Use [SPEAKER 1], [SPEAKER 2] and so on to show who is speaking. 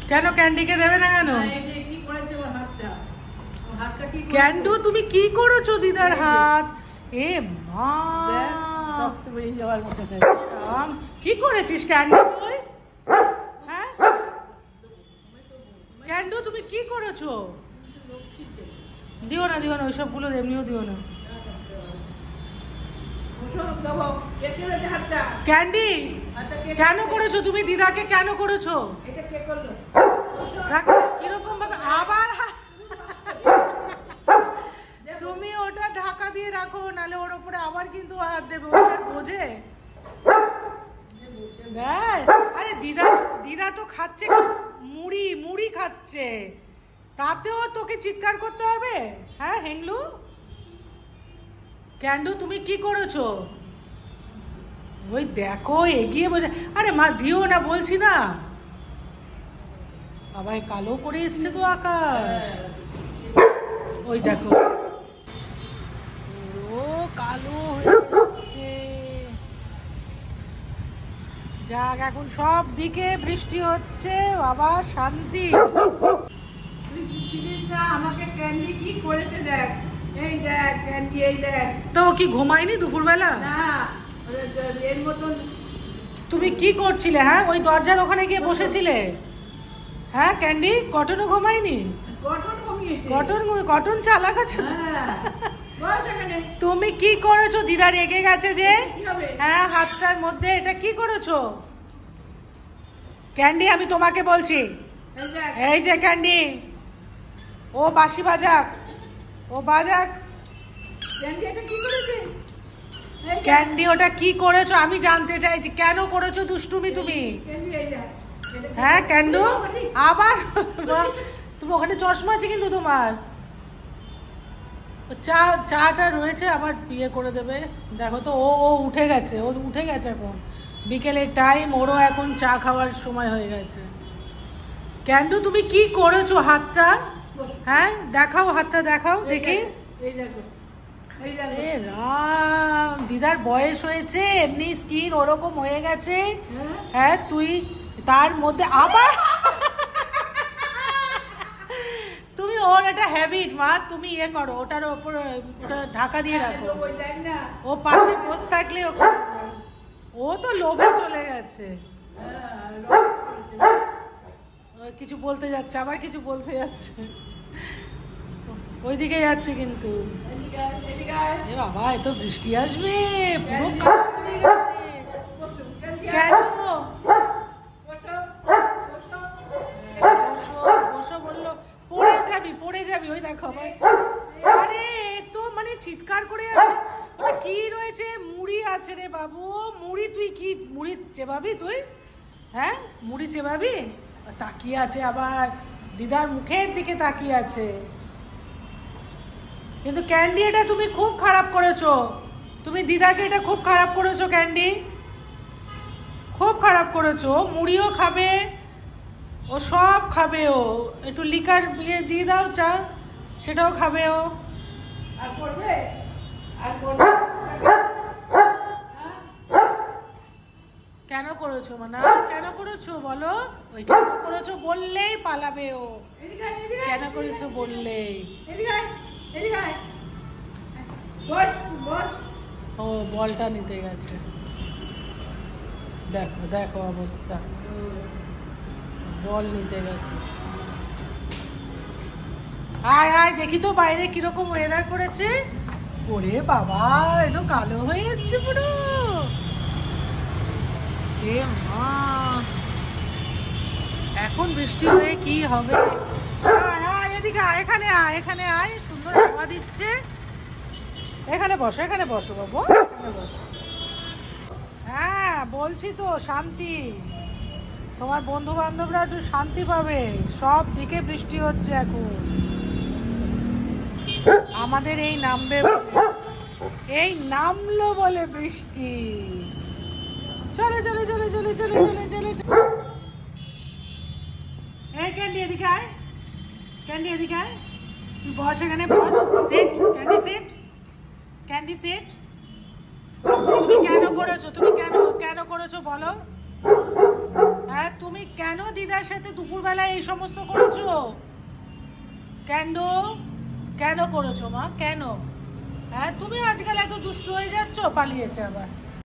[SPEAKER 1] কেন ক্যান্ডিকে দেবে না কেন? ক্যান্ডু তুমি কি করেছো দিদার হাত? এ মা, কি করেছিস ক্যান্ডু তুই? হ্যাঁ ক্যান্ডু তুমি কি করেছো? দিও না ওইসব গুলো এমনিও দিও না। ক্যান্ডি কেন করেছো তুমি দিদাকে? কেন করেছো? কিরকম ভাবে আবার তুমি ওটা ঢাকা দিয়ে রাখো, নালে ওর উপরে আবার কিন্তু হাত দেবে। ওটা বোঝে? আরে দিদা তো খাচ্ছে মুড়ি খাচ্ছে, তাতেও তোকে চিৎকার করতে হবে? হ্যাঁ হেংলু, ক্যান্ডু তুমি কি করেছো? ওই দেখো এগিয়ে বসে। আরে মা দিও না বলছি না। আবার কালো করে এসছে তো আকাশ। ওই দেখো ও কালো হয়ে যাচ্ছে। যাক এখন সব দিকে বৃষ্টি হচ্ছে, বাবা শান্তি।
[SPEAKER 2] তুই বুঝছিস না আমাকে ক্যান্ডি কি করেছে? দেখ এই দেখ ক্যান্ডি, এই দেখ।
[SPEAKER 1] তো কি ঘুমায়নি দুপুরবেলা?
[SPEAKER 2] না এর মতন।
[SPEAKER 1] তুমি কি করছিলে? হ্যাঁ ওই দরজার ওখানে গিয়ে বসেছিলে? হ্যাঁ ক্যান্ডি কটনও ঘুমায়নি? কটন চালাক আছে। তুমি কি করেছো? দিদা রেগে গেছে যে। হ্যাঁ হাতটার মধ্যে এটা কি করেছো ক্যান্ডি? আমি তোমাকে বলছি, এই যে ক্যান্ডি ও বাঁশি বাজাক, ও বাজাক। ক্যান্ডি ওটা কি করেছো আমি জানতে চাইছি। কেন করেছো দুষ্টুমি তুমি? হ্যাঁ ক্যান্ডু আবার তুমি ওখানে চশমা আছে কিন্তু তোমার। চাটা রয়েছে, আবার বিয়ে করে দেবে। দেখো তো ও উঠে গেছে, এখন বিকেলের টাইম, ওরও এখন চা খাওয়ার সময় হয়ে গেছে। ক্যান্ডু তুমি কি করেছো হাতটা? হ্যাঁ দেখাও হাতটা, দেখাও দেখি। রাম, দিদার বয়স হয়েছে, এমনি স্কিন ওরকম হয়ে গেছে। হ্যাঁ তুই তার মধ্যে আবার তুমি ওর একটা হ্যাবিট মা, তুমি ইয়ে করো ওটার ওপর, ওটা ঢাকা দিয়ে রাখো। ও পাশে বসে থাকলে ও তো লোভে চলে গেছে। কিছু বলতে যাচ্ছে, আবার কিছু বলতে যাচ্ছে, ওইদিকে যাচ্ছে কিন্তু। এ বাবা এত বৃষ্টি আসবে, পুরো কেন? বসো বললো, পড়ে যাবি। ওই দেখো আরে তো মানে চিৎকার করে আছে। ওটা কি রয়েছে? মুড়ি আছে রে বাবু। মুড়ি তুই কি মুড়ি চেবাবি তুই? হ্যাঁ মুড়ি চেবাবি? তাকিয়ে আছে আবার দিদার মুখের দিকে তাকিয়ে আছে। কিন্তু ক্যান্ডি এটা তুমি খুব খারাপ করেছো, তুমি দিদাকে এটা খুব খারাপ করেছো ক্যান্ডি, খুব খারাপ করেছো। মুড়িও খাবে, ও সব খাবে। ও একটু লিকার দিয়ে দাও চা, সেটাও খাবে ও।
[SPEAKER 2] আর করবে?
[SPEAKER 1] কেন করেছো মানা? কেন করেছো বলো? ওই কেন করেছো বললেই পালাবে ও। কেন করেছো বললেই। ও বলটা নিতে গেছে। দেখো অবস্থা, বল নিতে গেছে। আয় দেখি তো বাইরে কিরকম ওয়েদার করেছে। ওরে বাবা এতো কালো হয়ে এসছে পুরো। এ মা, এখন বৃষ্টি হয়ে কি হবে? এদিকে এখানে আয়, সুন্দর হাওয়া দিচ্ছে। এখানে বসো বাবু, এখানে বসো। হ্যাঁ বলছি তো শান্তি, তোমার বন্ধু বান্ধবরা একটু শান্তি পাবে। সব দিকে বৃষ্টি হচ্ছে এখন, আমাদের এই নামলো বলে বৃষ্টি। চলে এই ক্যান্ডি এদিকে আয়, তুই বস এখানে, বস। Seat candy seat. তুমি কেন করেছো বলো? হ্যাঁ, তুমি কেন দিদার সাথে দুপুরবেলায় এই সমস্ত করেছো? কেন কেন করেছো মা, কেন? হ্যাঁ, তুমি আজকাল এত দুষ্ট হয়ে যাচ্ছ, পালিয়েছে আবার।